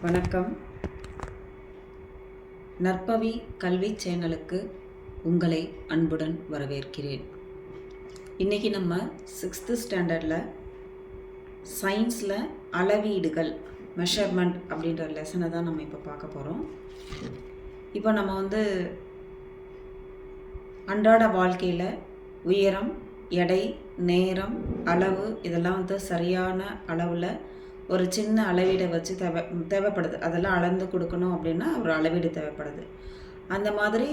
வணக்கம். நற்பவி கல்வி சேனலுக்கு உங்களை அன்புடன் வரவேற்கிறேன். இன்றைக்கி நம்ம 6th ஸ்டாண்டர்டில் சயின்ஸில் அளவீடுகள் மெஷர்மெண்ட் அப்படின்ற லெசனை தான் நம்ம இப்போ பார்க்க போகிறோம். இப்போ நம்ம அன்றாட வாழ்க்கையில் உயரம், எடை, நேரம், அளவு இதெல்லாம் சரியான அளவில் ஒரு சின்ன அளவீடை வச்சு தேவைப்படுது. அதெல்லாம் அளந்து கொடுக்கணும் அப்படின்னா ஒரு அளவீடு தேவைப்படுது. அந்த மாதிரி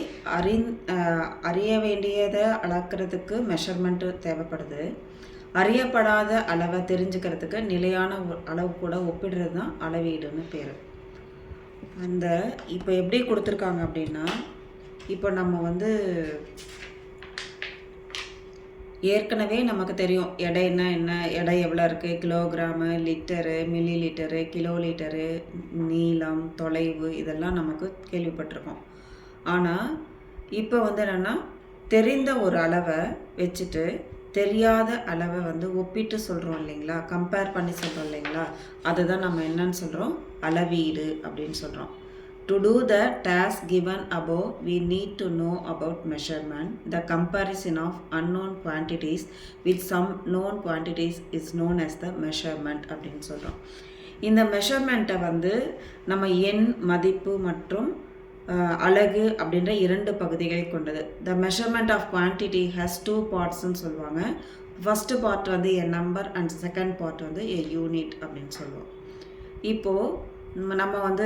அறிய வேண்டியதை அளக்கிறதுக்கு மெஷர்மெண்ட்டு தேவைப்படுது. அறியப்படாத அளவை தெரிஞ்சுக்கிறதுக்கு நிலையான அளவு கூட ஒப்பிடுறது தான் அளவீடுன்னு பேர். இப்போ எப்படி கொடுத்துருக்காங்க அப்படின்னா, இப்போ நம்ம ஏற்கனவே நமக்கு தெரியும் எடைன்னா என்ன, எடை எவ்வளோ இருக்குது, kilogram, litre, milli litre, kilo litre, நீளம், தொலைவு இதெல்லாம் நமக்கு கேள்விப்பட்டிருக்கோம். ஆனால் இப்போ என்னென்னா தெரிந்த ஒரு அளவை வச்சுட்டு தெரியாத அளவை ஒப்பிட்டு சொல்கிறோம் இல்லைங்களா, கம்பேர் பண்ணி சொல்கிறோம் இல்லைங்களா, அதுதான் நம்ம என்னன்னு சொல்கிறோம், அளவீடு அப்படின்னு சொல்கிறோம். To do the task given above, we need to know about measurement. The comparison of unknown quantities with some known quantities is known as the measurement அப்படின்னு சொல்கிறோம். இந்த மெஷர்மெண்ட்டை நம்ம எண், மதிப்பு மற்றும் அலகு அப்படின்ற 2 பகுதிகளை கொண்டது. The measurement of quantity has 2 partsன்னு சொல்லுவாங்க. First part a number and second part a unit அப்படின்னு சொல்லுவோம். இப்போது நம்ம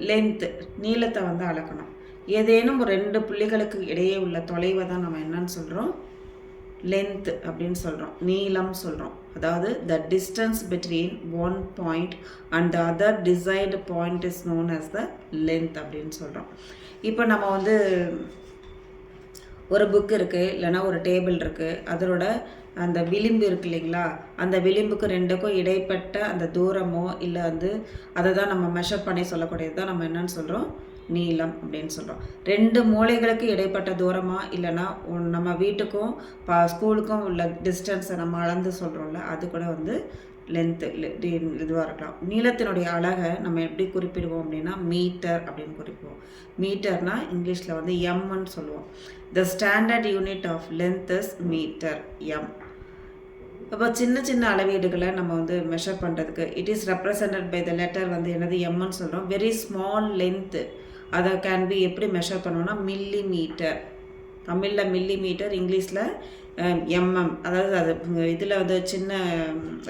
லென்த்து, நீளத்தை அளக்கணும். ஏதேனும் ஒரு 2 புள்ளிகளுக்கு இடையே உள்ள தொலைவை தான் நம்ம என்னன்னு சொல்கிறோம், லென்த் அப்படின்னு சொல்கிறோம், நீளம் சொல்கிறோம். அதாவது the distance between one point and the other desired point is known as the length அப்படின்னு சொல்கிறோம். இப்போ நம்ம ஒரு புக் இருக்குது, இல்லைனா ஒரு டேபிள் இருக்குது, அதோட அந்த விளிம்பு இருக்குது இல்லைங்களா, அந்த விளிம்புக்கு 2க்கும் இடைப்பட்ட அந்த தூரமோ இல்லை அதை தான் நம்ம மெஷர் பண்ணி சொல்லக்கூடியது தான் நம்ம என்னன்னு சொல்கிறோம், நீளம் அப்படின்னு சொல்கிறோம். 2 மூலைகளுக்கு இடைப்பட்ட தூரமாக இல்லைனா நம்ம வீட்டுக்கும் ஸ்கூலுக்கும் உள்ள டிஸ்டன்ஸை நம்ம அளந்து சொல்கிறோம்ல, அது கூட லென்த்து இதுவாக இருக்கலாம். நீளத்தினுடைய அலகை நம்ம எப்படி குறிப்பிடுவோம் அப்படின்னா மீட்டர் அப்படின்னு குறிப்பிடுவோம். மீட்டர்னா இங்கிலீஷில் எம்ன்னு சொல்லுவோம். The standard unit of length is metre, M. அப்போ சின்ன சின்ன அளவீடுகளை நம்ம மெஷர் பண்ணுறதுக்கு it is represented by the letter என்னது எம்ன்னு சொல்கிறோம். வெரி ஸ்மால் லென்த்து அதை கேன் பி எப்படி மெஷர் பண்ணுவோம்னா மில்லி மீட்டர். தமிழில் மில்லி மீட்டர், இங்கிலீஷில் எம்எம். அதாவது அது இதில் சின்ன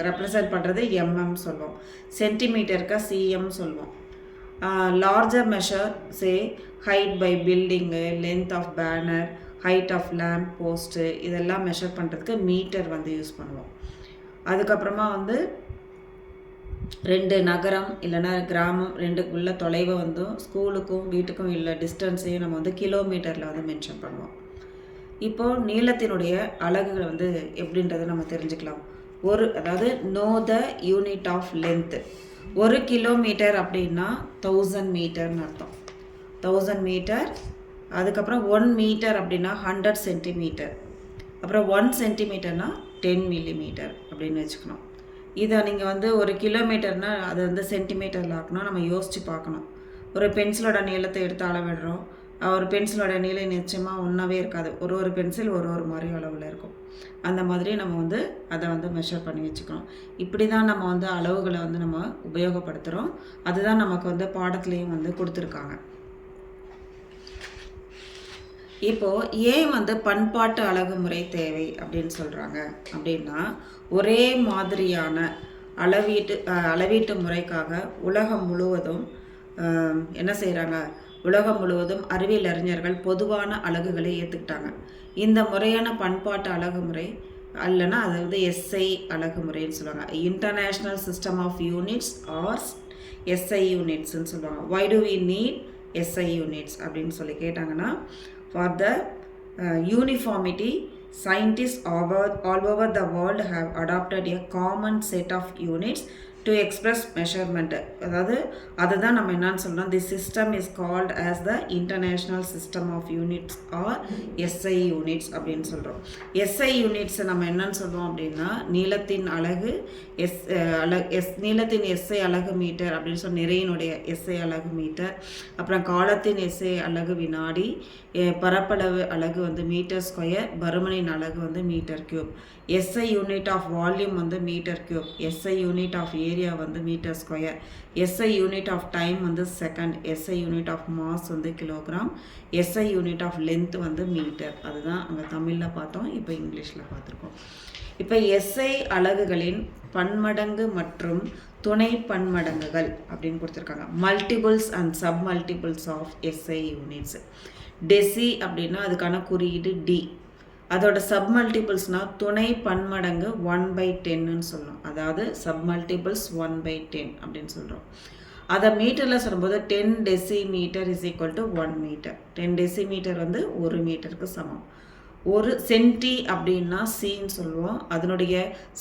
ரெப்ரசன்ட் பண்ணுறது எம்எம் சொல்லுவோம். சென்டிமீட்டருக்கா சிஎம் சொல்லுவோம். Larger measure say height by பில்டிங்கு, length of banner, height of lamp post இதெல்லாம் மெஷர் பண்ணுறதுக்கு மீட்டர் யூஸ் பண்ணுவோம். அதுக்கப்புறமா 2 நகரம் இல்லைனா கிராமம் 2க்குள்ள தொலைவை ஸ்கூலுக்கும் வீட்டுக்கும் உள்ள டிஸ்டன்ஸையும் நம்ம கிலோமீட்டரில் மென்ஷன் பண்ணுவோம். இப்போது நீளத்தினுடைய அலகுகள் எப்படின்றத நம்ம தெரிஞ்சுக்கலாம். அதாவது know the unit of length. 1 kilometre அப்படின்னா 1000 மீட்டர்னு அர்த்தம். 1000 மீட்டர். அதுக்கப்புறம் 1 மீட்டர் அப்படின்னா 100 சென்டிமீட்டர். அப்புறம் 1 சென்டிமீட்டர்னா 10 மில்லிமீட்டர் அப்படின்னு வச்சுக்கணும். இதை நீங்கள் 1 கிலோமீட்டர்னால் அதை சென்டிமீட்டரில் ஆக்கணும். நம்ம யோசித்து பார்க்கணும். ஒரு பென்சிலோட நீளத்தை எடுத்து அளவிடுறோம். ஒரு பென்சிலோட நீளம் நிச்சயமாக ஒன்றாவே இருக்காது. ஒரு பென்சில் ஒரு மாதிரி அளவில் இருக்கும். அந்த மாதிரி நம்ம அதை மெஷர் பண்ணி வச்சுக்கணும். இப்படி தான் நம்ம அளவுகளை நம்ம உபயோகப்படுத்துகிறோம். அதுதான் நமக்கு பாடத்துலேயும் கொடுத்துருக்காங்க. இப்போது ஏன் பண்பாட்டு அழகுமுறை தேவை அப்படின்னு சொல்கிறாங்க அப்படின்னா, ஒரே மாதிரியான அளவீட்டு முறைக்காக உலகம் முழுவதும் என்ன செய்கிறாங்க, உலகம் முழுவதும் அறிவியல் அறிஞர்கள் பொதுவான அலகுகளை ஏற்றுக்கிட்டாங்க. இந்த முறையான பண்பாட்டு அழகுமுறை அல்லனா அது எஸ்ஐ அழகுமுறைன்னு சொல்லுவாங்க. International system of units or SI யூனிட்ஸ்ன்னு சொல்லுவாங்க. Why do we need SI units அப்படின்னு சொல்லி கேட்டாங்கன்னா, for the uniformity scientists all over the world have adopted a common set of units to express measurement, அதாவது அதை தான் நம்ம என்னன்னு சொல்கிறோம், the system is called as the international system of units or SI units அப்படின்னு சொல்கிறோம். SI யூனிட்ஸை நம்ம என்னன்னு சொல்கிறோம் அப்படின்னா நீளத்தின் அலகு நீளத்தின் எஸ்ஐ அலகு மீட்டர் அப்படின்னு சொல்லி நிறையினுடைய எஸ்ஐ அலகு மீட்டர், அப்புறம் காலத்தின் எஸ்ஐ அலகு வினாடி, பரப்பளவு அலகு வந்து மீட்டர் ஸ்கொயர், பருமனின் அலகு வந்து metre cube, SI unit of volume வந்து metre cube, SI unit of area வந்து metre square, SI unit of time வந்து second, SI unit of mass வந்து kilogram, SI unit of length வந்து மீட்டர். அதுதான் அங்கே தமிழில் பார்த்தோம், இப்போ இங்கிலீஷில் பார்த்துருக்கோம். இப்போ எஸ்ஐ அலகுகளின் பன்மடங்கு மற்றும் துணை பன்மடங்குகள் அப்படின்னு கொடுத்துருக்காங்க. Multiples and sub multiples of S I units. Deci அப்படின்னா அதுக்கான குறியீடு டி. அதோட சப் மல்டிபிள்ஸ்னால் துணை பன்மடங்கு 1/10ன்னு சொல்லணும். அதாவது சப் மல்டிபிள்ஸ் 1/10 அப்படின்னு சொல்கிறோம். அதை மீட்டரில் சொல்லும்போது 10 decimetre is equal to 1 metre. 10 decimetre வந்து 1 மீட்டருக்கு சமம். ஒரு சென்டி அப்படின்னா சின்னு சொல்லுவோம். அதனுடைய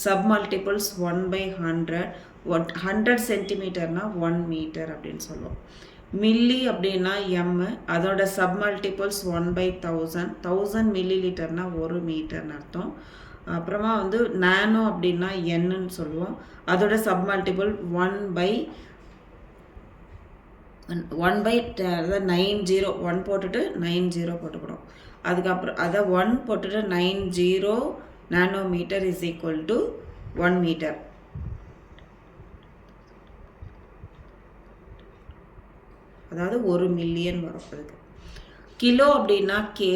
சப் மல்டிபிள்ஸ் 1/100. 100 சென்டிமீட்டர்னால் 1 மீட்டர் அப்படின்னு சொல்லுவோம். மில்லி அப்படின்னா எம், அதோட சப் மல்டிபிள்ஸ் 1/1000. 1000 மில்லி லிட்டர்னா 1 மீட்டர்னு அர்த்தம். அப்புறமா வந்து நானோ அப்படின்னா என்னன்னு சொல்லுவோம். அதோட சப் மல்டிபிள் 1/90. 1 போட்டுட்டு 90 போட்டுக்கணும். அதுக்கப்புறம் அதை 1 போட்டுட்டு 90 nanometre is equal to 1 metre. அதாவது 1 மில்லியன் வரும். அதுக்கு கிலோ அப்படின்னா கே,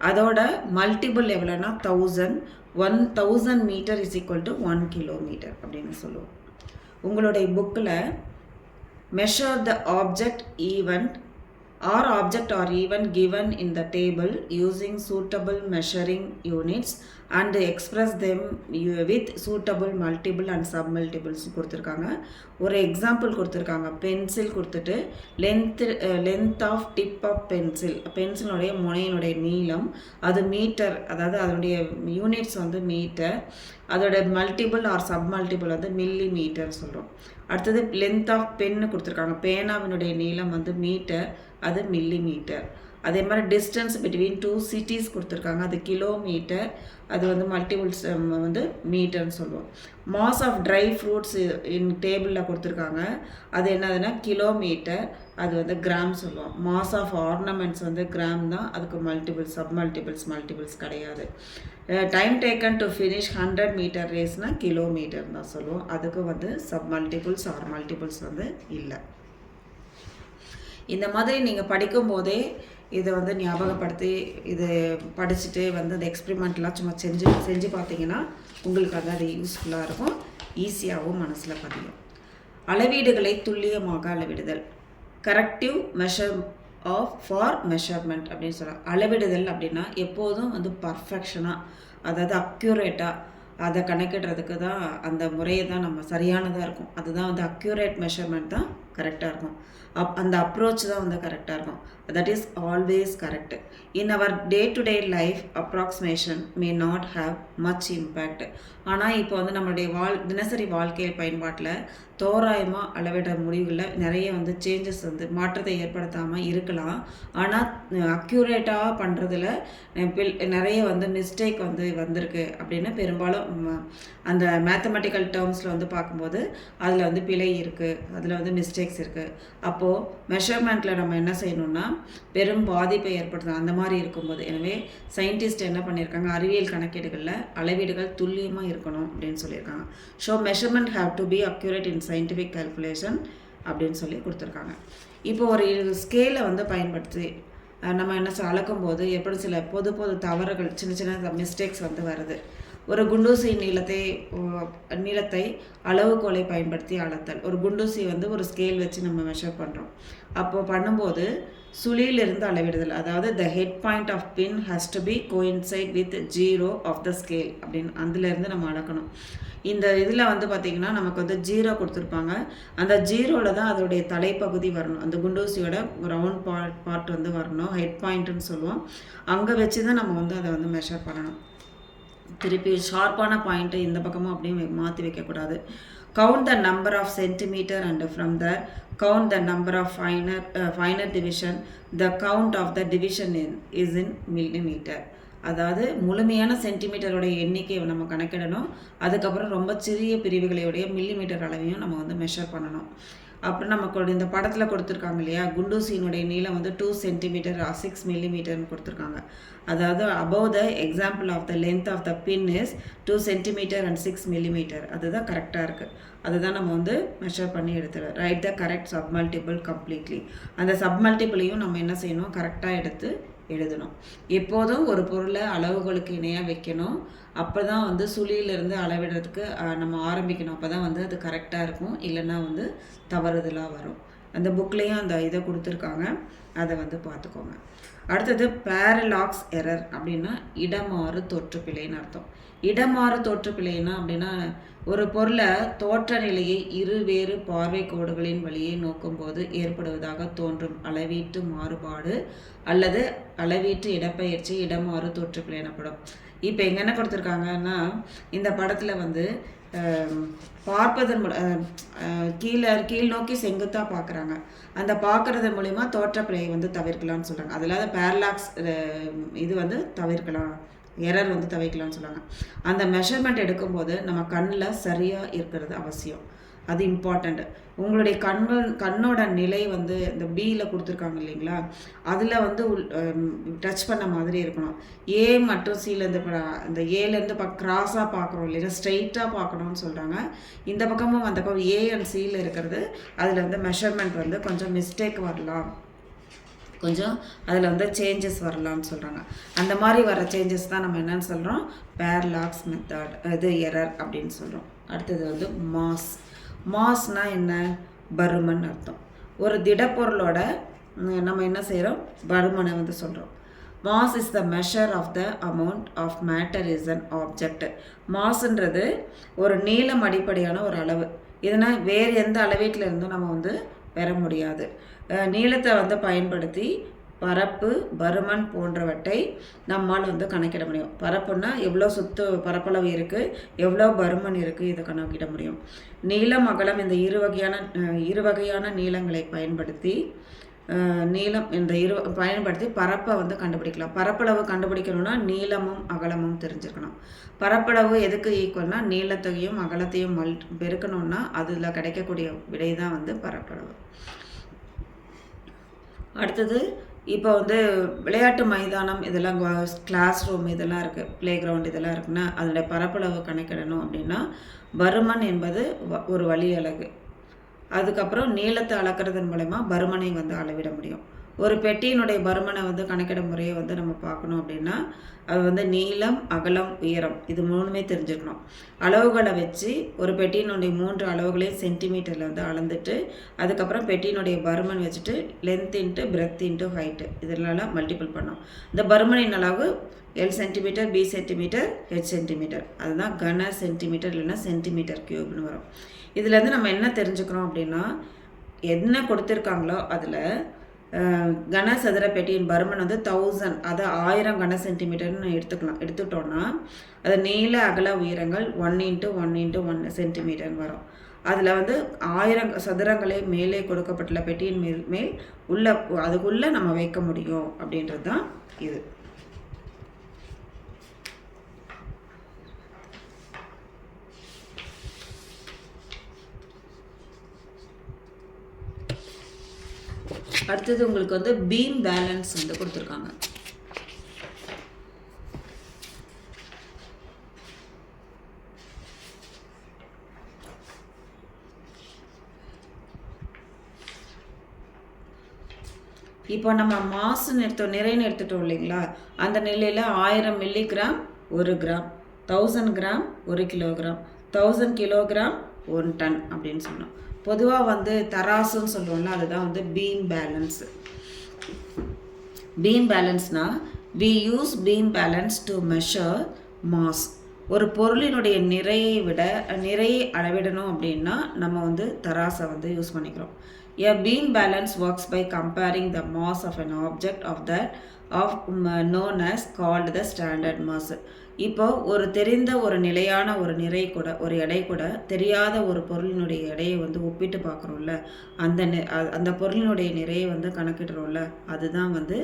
அதோட மல்டிபிள் எவ்வளோன்னா 1000. 1000 metre is equal to 1 kilometre அப்படின்னு சொல்லுவோம். உங்களுடைய புக்கில் measure the object or event given in the table using suitable measuring units and express them with suitable multiple and sub multiples கொடுத்துருக்காங்க. ஒரு எக்ஸாம்பிள் கொடுத்துருக்காங்க. பென்சில் கொடுத்துட்டு லென்த் ஆஃப் டிப் ஆஃப் பென்சிலுடைய முனையினுடைய நீளம் அது மீட்டர், அதாவது அதனுடைய யூனிட்ஸ் வந்து மீட்டர், அதோட மல்டிபிள் ஆர் சப் மல்டிபிள் வந்து மில்லி மீட்டர் சொல்கிறோம். அடுத்தது லென்த் ஆஃப் பென்னு கொடுத்துருக்காங்க. பேனாவினுடைய நீளம் வந்து மீட்டர், அது மில்லி மீட்டர். அதே மாதிரி டிஸ்டன்ஸ் பிட்வீன் 2 சிட்டிஸ் கொடுத்துருக்காங்க. அது கிலோமீட்டர், அது வந்து மல்டிபிள்ஸ் வந்து மீட்டர்னு சொல்லுவோம். Mass of dry fruits in டேபிளில் கொடுத்துருக்காங்க. அது என்னதுன்னா கிலோமீட்டர், அது வந்து கிராம் சொல்லுவோம். மாஸ் ஆஃப் ஆர்னமெண்ட்ஸ் வந்து கிராம் தான், அதுக்கு மல்டிபிள்ஸ் சப் மல்டிபிள்ஸ் கிடையாது. Time taken to finish 100 metre ரேஸ்னால் கிலோமீட்டர் தான் சொல்லுவோம். அதுக்கு வந்து சப் மல்டிபிள்ஸ் ஆர் மல்டிபிள்ஸ் வந்து இல்லை. இந்த மாதிரி நீங்கள் படிக்கும் போதே இதை வந்து ஞாபகப்படுத்தி இது படிச்சுட்டு வந்து அந்த எக்ஸ்பெரிமெண்ட்லாம் சும்மா செஞ்சு பார்த்தீங்கன்னா உங்களுக்கு அது யூஸ்ஃபுல்லாக இருக்கும், ஈஸியாகவும் மனசில் பதியும். அளவீடுகளை துல்லியமாக அளவிடுதல். கரெக்டிவ் மெஷர் ஃபார் மெஷர்மெண்ட் அப்படின்னு சொல்லலாம். அளவிடுதல் அப்படின்னா எப்போதும் வந்து பர்ஃபெக்ஷனாக, அதாவது அக்யூரேட்டாக அதை கணக்கிடுறதுக்கு தான் அந்த முறையை தான் நம்ம சரியானதாக இருக்கும். அதுதான் வந்து அக்யூரேட் மெஷர்மெண்ட் தான் கரெக்டாக இருக்கும். அந்த அப்ரோச் தான் வந்து கரெக்டாக இருக்கும். That is always correct. In our day to day life approximation may not have much impact. ஆனால் இப்போ வந்து நம்மளுடைய தினசரி வாழ்க்கை பயன்பாட்டில் தோராயமாக அளவிட முடிவுகளில் நிறைய வந்து சேஞ்சஸ் வந்து மாற்றத்தை ஏற்படுத்தாமல் இருக்கலாம். ஆனால் அக்யூரேட்டாக பண்ணுறதுல நிறைய வந்து மிஸ்டேக் வந்து வந்திருக்கு அப்படின்னு பெரும்பாலும் அந்த மேத்தமெட்டிக்கல் டேர்ம்ஸில் வந்து பார்க்கும்போது அதில் வந்து பிழை இருக்குது, அதில் வந்து மிஸ்டேக்ஸ் இருக்குது. அப்போது மெஷர்மெண்ட்டில் நம்ம என்ன செய்யணும்னா பெரும் பாதிப்பை ஏற்படுத்தணும் அந்த மாதிரி இருக்கும்போது. எனவே சயின்டிஸ்ட் என்ன பண்ணியிருக்காங்க, அறிவியல் கணக்கீடுகளில் அளவீடுகள் துல்லியமாக இருக்கணும் அப்படின்னு சொல்லியிருக்காங்க. So measurement have to be accurate in scientific calculation அப்படின்னு சொல்லி கொடுத்துருக்காங்க. இப்போ ஒரு ஸ்கேலை வந்து பயன்படுத்தி நம்ம என்ன அளக்கும்போது எப்படி சில பொது தவறுகள், சின்ன மிஸ்டேக்ஸ் வந்து வருது. ஒரு குண்டூசி நீளத்தை அளவுகோலை பயன்படுத்தி அளத்தல். ஒரு குண்டூசி வந்து ஒரு ஸ்கேல் வச்சு நம்ம மெஷர் பண்ணுறோம். அப்போது பண்ணும்போது சுழியிலிருந்து அளவிடுதல், அதாவது the head point of pin has to be coincide with 0 of the scale அப்படின்னு அதுலேருந்து நம்ம அளக்கணும். இந்த இதில் வந்து பார்த்திங்கன்னா நமக்கு வந்து 0 கொடுத்துருப்பாங்க. அந்த 0வில் தான் அதோடைய தலைப்பகுதி வரணும். அந்த குண்டூசியோட ரவுண்ட் பார்ட் வந்து வரணும், ஹெட் பாயிண்ட்டுன்னு சொல்லுவோம். அங்கே வச்சு தான் நம்ம வந்து அதை வந்து மெஷர் பண்ணணும். திருப்பி ஷார்ப்பான பாயிண்ட்டு இந்த பக்கமும் அப்படியே மாற்றி வைக்கக்கூடாது. count the number of centimeter and from there count the number of finer division. The count of the division is in millimeter. அதாவது முழுமையான சென்டிமீட்டருடைய எண்ணிக்கையை நம்ம கணக்கிடணும். அதுக்கப்புறம் ரொம்ப சிறிய பிரிவுகளையுடைய மில்லிமீட்டர் அளவையும் நம்ம வந்து மெஷர் பண்ணணும். அப்புறம் நமக்கு இந்த படத்தில் கொடுத்துருக்காங்க இல்லையா, குண்டூசியினுடைய நீளம் வந்து 2 சென்டிமீட்டர் 6 மில்லிமீட்டர்னு கொடுத்துருக்காங்க. அதாவது above the example of the length of the pin is 2 centimetre and 6 millimetre. அதுதான் கரெக்டாக இருக்குது. அதுதான் நம்ம வந்து மெஷர் பண்ணி எடுத்துடுறோம். Right the correct submultiple completely. அந்த சப்மல்டிபிளையும் நம்ம என்ன செய்யணும், கரெக்டாக எடுத்து எழுதணும். எப்போதும் ஒரு பொருளை அளவுகளுக்கு இணையாக வைக்கணும். அப்போ தான் வந்து சுழியிலிருந்து அளவிடுறதுக்கு நம்ம ஆரம்பிக்கணும். அப்போ தான் வந்து அது கரெக்டாக இருக்கும். இல்லைன்னா வந்து தவறுதலாக வரும். அந்த புக்லேயும் அந்த இதை கொடுத்துருக்காங்க, அதை வந்து பார்த்துக்கோங்க. அடுத்தது பேரலாக்ஸ் எரர் அப்படின்னா இடமாறு தோற்றுப்பிழைன்னு அர்த்தம். இடமாறு தோற்றுப்பிழைன்னா அப்படின்னா ஒரு பொருளை தோற்ற நிலையை இருவேறு பார்வை கோடுகளின் வழியே நோக்கும்போது ஏற்படுவதாக தோன்றும் அளவீட்டு மாறுபாடு அல்லது அளவீட்டு இடப்பெயர்ச்சி இடமாறு தோற்றுப்பிழை எனப்படும். இப்போ எங்கே என்ன கொடுத்துருக்காங்கன்னா, இந்த படத்தில் வந்து பார்ப்பதன் கீழ் நோக்கி செங்குத்தாக பார்க்குறாங்க. அந்த பார்க்குறது மூலிமா தோற்றப்பிழையை வந்து தவிர்க்கலாம்னு சொல்கிறாங்க. அதில் பேரலாக்ஸ் இது வந்து தவிர்க்கலாம், எரர் வந்து தவிர்க்கலாம்னு சொல்கிறாங்க. அந்த மெஷர்மெண்ட் எடுக்கும்போது நம்ம கண்ணில் சரியாக இருக்கிறது அவசியம். அது இம்பார்ட்டண்ட். உங்களுடைய கண்ணோட நிலை வந்து இந்த பியில் கொடுத்துருக்காங்க இல்லைங்களா, அதில் வந்து டச் பண்ண மாதிரி இருக்கணும். ஏ மற்றும் சிலேருந்து இந்த ஏலேருந்து கிராஸாக பார்க்குறோம் இல்லைன்னா ஸ்ட்ரெயிட்டாக பார்க்கணும்னு சொல்கிறாங்க. இந்த பக்கமும் அந்த பக்கம் ஏ அண்ட் சியில் இருக்கிறது, அதில் வந்து மெஷர்மெண்ட் வந்து கொஞ்சம் மிஸ்டேக் வரலாம், கொஞ்சம் அதில் வந்து சேஞ்சஸ் வரலாம்னு சொல்கிறாங்க. அந்த மாதிரி வர சேஞ்சஸ் தான் நம்ம என்னன்னு சொல்கிறோம், பேரலாக்ஸ் மெத்தட், இது எரர் அப்படின்னு சொல்கிறோம். அடுத்தது வந்து மாஸ்னால் என்ன, பருமன் அர்த்தம். ஒரு திடப்பொருளோட நம்ம என்ன செய்கிறோம், பருமனை வந்து சொல்கிறோம். Mass is the measure of the amount of matter is an object. மாஸ்ன்றது ஒரு நீளம் அடிப்படையான ஒரு அளவு. இதனால் வேறு எந்த அளவீட்டில் இருந்தும் நம்ம வந்து பெற முடியாது. நீளத்தை வந்து பயன்படுத்தி பரப்பு, பருமன் போன்றவற்றை நம்மால் வந்து கணக்கிட முடியும். பரப்புன்னா எவ்வளோ பரப்பளவு இருக்குது, எவ்வளோ பருமன் இருக்குது, இதை கணக்கிட முடியும். நீளம், அகலம் இந்த இரு வகையான நீளங்களை பயன்படுத்தி பயன்படுத்தி பரப்பை வந்து கண்டுபிடிக்கலாம். பரப்பளவு கண்டுபிடிக்கணும்னா நீளமும் அகலமும் தெரிஞ்சுக்கணும். பரப்பளவு எதுக்கு ஈக்குவல்னா நீளத்தையும் அகலத்தையும் பெருக்கணும்னா அதில் கிடைக்கக்கூடிய விடை தான் வந்து பரப்பளவு. அடுத்தது இப்போ வந்து விளையாட்டு மைதானம் இதெல்லாம், கிளாஸ் ரூம் இதெல்லாம் இருக்குது, ப்ளே கிரவுண்ட் இதெல்லாம் இருக்குன்னா அதோடைய பரப்பளவு கணக்கிடணும் அப்படின்னா பருமன் என்பது ஒரு வழி அலகு. அதுக்கப்புறம் நீளத்தை அளக்கிறதன் மூலமா பருமனை வந்து அளவிட முடியும். ஒரு பெட்டியினுடைய பருமனை வந்து கணக்கிட முறையை வந்து நம்ம பார்க்கணும் அப்படின்னா அது வந்து நீளம், அகலம், உயரம் இது மூணுமே தெரிஞ்சுக்கணும். அளவுகளை வச்சு ஒரு பெட்டியினுடைய 3 அளவுகளையும் சென்டிமீட்டரில் வந்து அளந்துட்டு அதுக்கப்புறம் பெட்டியினுடைய பருமன் வச்சுட்டு length into breadth into height இதெல்லாம் மல்டிபிள் பண்ணோம். இந்த பருமனின் அளவு L centimetre, B centimetre, H centimetre, அதுதான் கன சென்டிமீட்டர் இல்லைன்னா சென்டிமீட்டர் கியூப்னு வரும். இதுலேருந்து நம்ம என்ன தெரிஞ்சுக்கிறோம் அப்படின்னா என்ன கொடுத்துருக்காங்களோ அதில் கனசதுர பெட்டியின் பருமன் வந்து 1000, அதை 1000 கன சென்டிமீட்டர்னு எடுத்துட்டோன்னா அது நீள அகல உயரங்கள் 1 × 1 × 1 சென்டிமீட்டர்னு வரும். அதில் வந்து 1000 சதுரங்களை மேலே கொடுக்கப்பட்டுள்ள பெட்டியின் மேல் அதுக்குள்ளே நம்ம வைக்க முடியும் அப்படின்றது தான் இது. அடுத்தது உங்களுக்கு வந்து பீம் பேலன்ஸ் வந்து கொடுத்துருக்காங்க. இப்போ நம்ம மாசுன்னு நிறைன்னு எடுத்துட்டோம் இல்லைங்களா, அந்த நிலையில் 1000 milligram 1 gram, 1000 gram 1 kilogram, 1000 kilogram 1 tonne அப்படின்னு சொன்னோம். பொதுவாக வந்து தராசுன்னு சொல்லுவோம்ல, அதுதான் வந்து பீம் பேலன்ஸ். பீம் பேலன்ஸ்னால் we use beam balance to measure mass. ஒரு பொருளினுடைய நிறையை அளவிடணும் அப்படின்னா நம்ம வந்து தராசை வந்து யூஸ் பண்ணிக்கிறோம். A beam balance works by comparing the mass of an object known as called the standard mass. இப்போ ஒரு தெரிந்த ஒரு நிலையான ஒரு நிறை கூட ஒரு எடை கூட தெரியாத ஒரு பொருளினுடைய எடையை வந்து ஒப்பிட்டு பார்க்குறோம்ல, அந்த பொருளினுடைய நிறையை வந்து கணக்கிடுறோம்ல, அதுதான் வந்து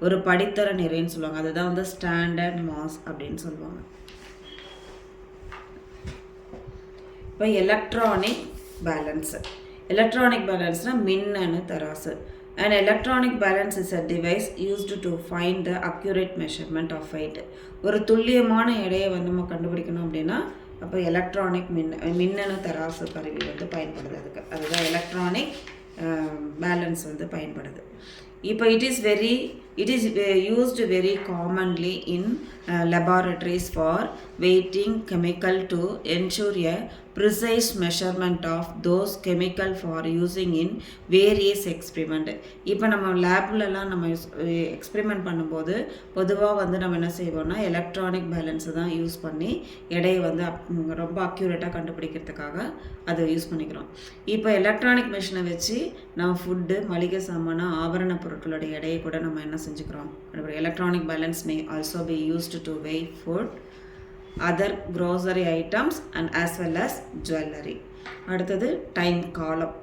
ஒரு படித்தர நிறைன்னு சொல்லுவாங்க. அதுதான் வந்து ஸ்டாண்டர்ட் மாஸ் அப்படின்னு சொல்லுவாங்க. இப்போ எலக்ட்ரானிக் பேலன்ஸ்னால் மின்னணு தராசு. An electronic balance is a device used to find the accurate measurement of weight. ஒரு துல்லியமான எடையை வந்து நம்ம கண்டுபிடிக்கணும் அப்படின்னா அப்போ எலக்ட்ரானிக் மின்னணு தராசு கருவி வந்து பயன்படுது. அதுதான் எலக்ட்ரானிக் பேலன்ஸ் வந்து பயன்படுது. இப்போ it is used very commonly in laboratories for weighting chemical to ensure a precise measurement of those chemical for using in various experiment. இப்போ நம்ம லேப்லலாம் நம்ம எக்ஸ்பெரிமெண்ட் பண்ணும்போது பொதுவாக வந்து நம்ம என்ன செய்வோம்னா எலக்ட்ரானிக் பேலன்ஸை தான் யூஸ் பண்ணி எடையை வந்து ரொம்ப அக்யூரேட்டாக கண்டுபிடிக்கிறதுக்காக அதை யூஸ் பண்ணிக்கிறோம். இப்போ எலக்ட்ரானிக் மிஷினை வச்சு நம்ம ஃபுட்டு, மளிகை சாமான, ஆபரண பொருட்களுடைய எடையை கூட நம்ம என்ன செஞ்சுக்கிறோம். Electronic balance may also be used to weigh food, other grocery items and as well as jewellery. அடுத்தது டைம், காலம்.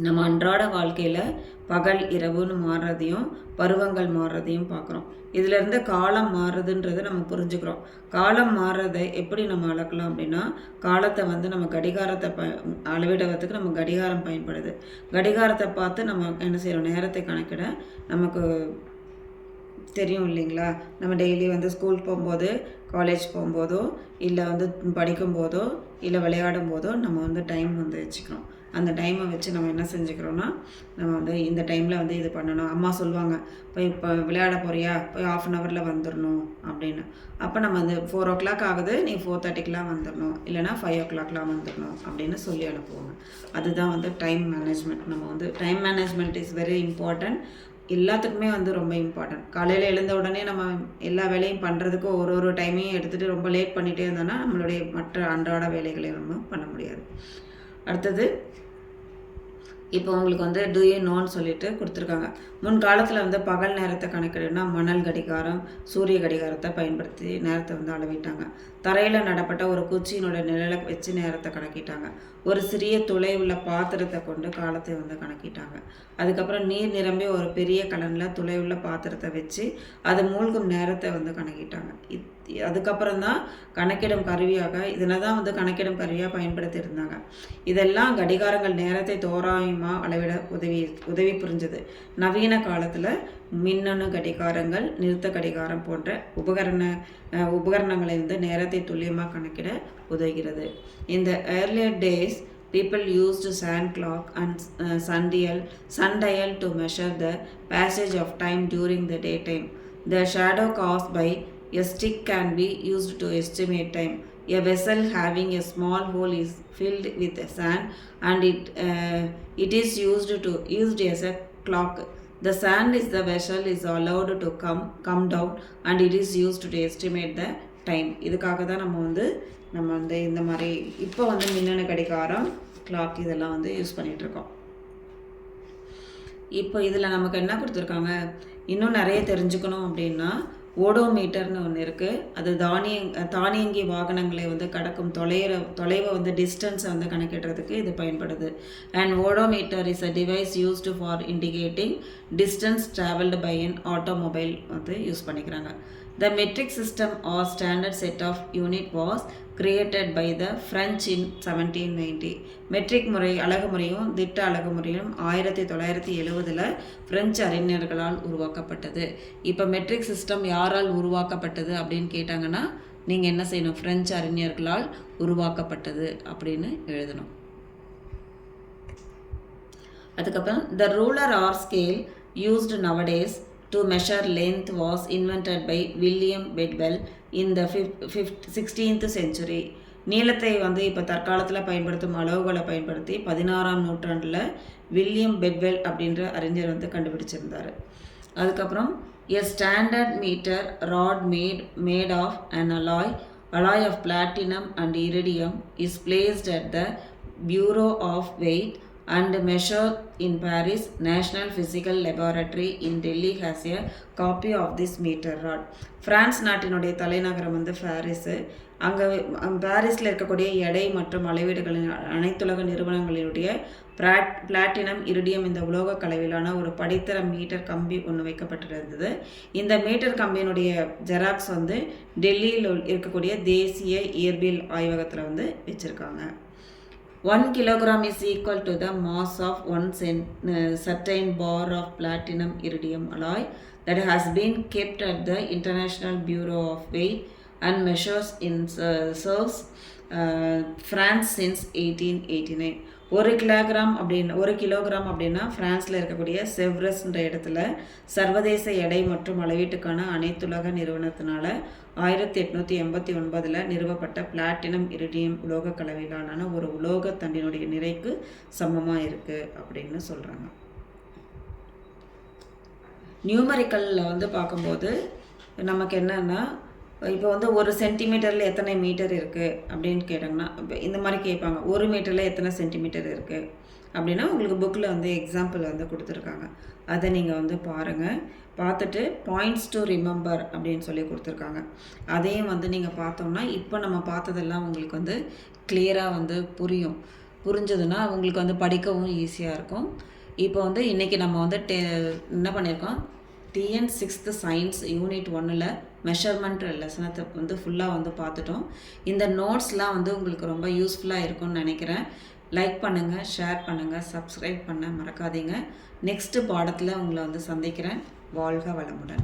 நம்ம அன்றாட வாழ்க்கையில் பகல் இரவுன்னு மாறுறதையும் பருவங்கள் மாறுறதையும் பார்க்குறோம். இதிலேருந்து காலம் மாறுறதுன்றதை நம்ம புரிஞ்சுக்கிறோம். காலம் மாறுறதை எப்படி நம்ம அளக்கலாம் அப்படின்னா காலத்தை வந்து நம்ம கடிகாரத்தை அளவிடுறதுக்கு நம்ம கடிகாரம் பயன்படுது. கடிகாரத்தை பார்த்து நம்ம என்ன செய்கிறோம், நேரத்தை கணக்கிட நமக்கு தெரியும் இல்லைங்களா. நம்ம டெய்லி வந்து ஸ்கூல் போகும்போது, காலேஜ் போகும்போதோ, இல்லை வந்து படிக்கும்போதோ, இல்லை விளையாடும் போதோ நம்ம வந்து டைம் வந்து வச்சுக்கிறோம். அந்த டைமை வச்சு நம்ம என்ன செஞ்சுக்கிறோன்னா நம்ம வந்து இந்த டைமில் வந்து இது பண்ணணும். அம்மா சொல்லுவாங்க, இப்போ விளையாட போறியா, போய் 1/2 hourல வந்துடணும் அப்படின்னு. அப்போ நம்ம வந்து 4 o'clock ஆகுது, நீ 4:30க்கெலாம் வந்துடணும், இல்லைனா 5 o'clockலாம் வந்துடணும் அப்படின்னு சொல்லி அனுப்புவாங்க. அதுதான் வந்து டைம் மேனேஜ்மெண்ட். நம்ம வந்து time management is very important. எல்லாத்துக்குமே வந்து ரொம்ப இம்பார்ட்டன்ட். காலையில் எழுந்த உடனே நம்ம எல்லா வேலையும் பண்ணுறதுக்கு ஒரு டைமையும் எடுத்துகிட்டு ரொம்ப லேட் பண்ணிகிட்டே இருந்தோன்னா நம்மளுடைய மற்ற அன்றாட வேலைகளை நம்ம பண்ண முடியாது. அடுத்தது இப்போ உங்களுக்கு வந்து டூ யூ நோன்னு சொல்லிட்டு கொடுத்துருக்காங்க. முன்காலத்தில் வந்து பகல் நேரத்தை கணக்கிடுனா மணல் கடிகாரம், சூரிய கடிகாரத்தை பயன்படுத்தி நேரத்தை வந்து அளவிட்டாங்க. தரையில் நடப்பட்ட ஒரு குச்சியினோட நிழலை வச்சு நேரத்தை கணக்கிட்டாங்க. ஒரு சிறிய துளை உள்ள பாத்திரத்தை கொண்டு காலத்தை வந்து கணக்கிட்டாங்க. அதுக்கப்புறம் நீர் நிரம்பி ஒரு பெரிய கலனில் துளை உள்ள பாத்திரத்தை வச்சு அது மூழ்கும் நேரத்தை வந்து கணக்கிட்டாங்க. அதுக்கப்புறம் தான் கணக்கிடும் கருவியாக இதனை தான் வந்து கணக்கிடும் கருவியாக பயன்படுத்தி இருந்தாங்க. இதெல்லாம் கடிகாரங்கள் நேரத்தை தோராயமாக அளவிட உதவி புரிஞ்சது. நவீன காலத்தில் மின்னணு கடிகாரங்கள், நிறுத்த கடிகாரம் போன்ற உபகரணங்களை வந்து நேரத்தை துல்லியமாக கணக்கிட உதவுகிறது. இந்த earlier days people used sand clock and sundial to measure the passage of time during the daytime. The shadow caused by a stick can be used to estimate time. A vessel having a small hole is filled with sand and it is used as a clock. The sand is the vessel is allowed to come down and it is used to estimate the time. இதுக்காக தான் நம்ம வந்து இந்த மாதிரி இப்போ வந்து மின்னணு கடிகாரம், கிளாக் இதெல்லாம் வந்து யூஸ் பண்ணிகிட்ருக்கோம். இப்போ இதில் நமக்கு என்ன கொடுத்துருக்காங்க, இன்னும் நிறைய தெரிஞ்சுக்கணும் அப்படின்னா ஓடோமீட்டர்னு ஒன்று இருக்குது. அது தானியங்கி வாகனங்களை வந்து கடக்கும் தொலைவை வந்து டிஸ்டன்ஸை வந்து கணக்கிடுறதுக்கு இது பயன்படுது. And odometer is a device used for indicating distance travelled by an automobile வந்து யூஸ் பண்ணிக்கிறாங்க. The metric system or standard set of unit was created by the French in 1790. Matric முறை அலகு முறையும் திட்ட அலகு முறையும் 1970 பிரெஞ்சு அறிஞர்களால் உருவாக்கப்பட்டது. இப்போ மெட்ரிக் சிஸ்டம் யாரால் உருவாக்கப்பட்டது அப்படின்னு கேட்டாங்கன்னா நீங்கள் என்ன செய்யணும், பிரெஞ்சு அறிஞர்களால் உருவாக்கப்பட்டது அப்படின்னு எழுதணும். அதுக்கப்புறம் the ruler or scale used nowadays to measure length was invented by William Bedwell in the 16th century. நீளத்தை வந்து இப்போ தற்காலத்தில் பயன்படுத்தும் அளவுகளை பயன்படுத்தி 16ஆம் நூற்றாண்டில் வில்லியம் பெட்வெல் அப்படின்ற அறிஞர் வந்து கண்டுபிடிச்சிருந்தார். அதுக்கப்புறம் a standard meter rod made of an alloy of platinum and iridium is placed at the Bureau of Weight and measured in Paris National Physical Laboratory in Delhi has a copy of this meter rod. France நாட்டினுடைய தலைநகரம் வந்து Paris. அங்கே பாரிஸில் இருக்கக்கூடிய எடை மற்றும் அளவீடுகளின் அனைத்துலக நிறுவனங்களினுடைய பிளாட்டினம் இரிடியம் இந்த உலோக கலவையிலான ஒரு படித்தர மீட்டர் கம்பி ஒன்று வைக்கப்பட்டிருந்தது. இந்த மீட்டர் கம்பியினுடைய ஜெராக்ஸ் வந்து டெல்லியில் இருக்கக்கூடிய தேசிய இயற்பியல் ஆய்வகத்தில் வந்து வச்சுருக்காங்க. 1 kilogram is equal to the mass of one certain bar of platinum iridium alloy that has been kept at the International Bureau of Weight and Measures in serves France since 1889. 1 kilogram அப்படின்னா ஃப்ரான்ஸில் இருக்கக்கூடிய செவ்ரஸ்ன்ற இடத்துல சர்வதேச எடை மற்றும் அளவீட்டுக்கான அனைத்துலக நிறுவனத்தினால 1889 நிறுவப்பட்ட platinum iridium உலோக கலவையிலான ஒரு உலோக தண்டினுடைய நிறைக்கு சமமாக இருக்குது அப்படின்னு சொல்கிறாங்க. நியூமரிக்கலில் வந்து பார்க்கும்போது நமக்கு என்னென்னா, இப்போ வந்து 1 சென்டிமீட்டரில் எத்தனை மீட்டர் இருக்குது அப்படின்னு கேட்டாங்கன்னா, இப்போ இந்த மாதிரி கேட்பாங்க. 1 மீட்டரில் எத்தனை சென்டிமீட்டர் இருக்குது அப்படின்னா உங்களுக்கு புக்கில் வந்து எக்ஸாம்பிள் வந்து கொடுத்துருக்காங்க. அதை நீங்கள் வந்து பாருங்கள். பார்த்துட்டு பாயிண்ட்ஸ் டு ரிமெம்பர் அப்படின்னு சொல்லி கொடுத்துருக்காங்க. அதையும் வந்து நீங்கள் பார்த்தோம்னா இப்போ நம்ம பார்த்ததெல்லாம் உங்களுக்கு வந்து கிளியராக வந்து புரிஞ்சதுன்னா உங்களுக்கு வந்து படிக்கவும் ஈஸியாக இருக்கும். இப்போ வந்து இன்றைக்கி நம்ம வந்து என்ன பண்ணியிருக்கோம், TN 6th சயின்ஸ் யூனிட் 1ல் மெஷர்மெண்ட் லெசனை வந்து ஃபுல்லாக வந்து பார்த்துட்டோம். இந்த நோட்ஸ்லாம் வந்து உங்களுக்கு ரொம்ப யூஸ்ஃபுல்லாக இருக்கும்னு நினைக்கிறேன். லைக் பண்ணுங்கள், ஷேர் பண்ணுங்கள், சப்ஸ்கிரைப் பண்ண மறக்காதீங்க. நெக்ஸ்ட்டு பாடத்தில் உங்களை வந்து சந்திக்கிறேன். வாழ்க வளமுடன்.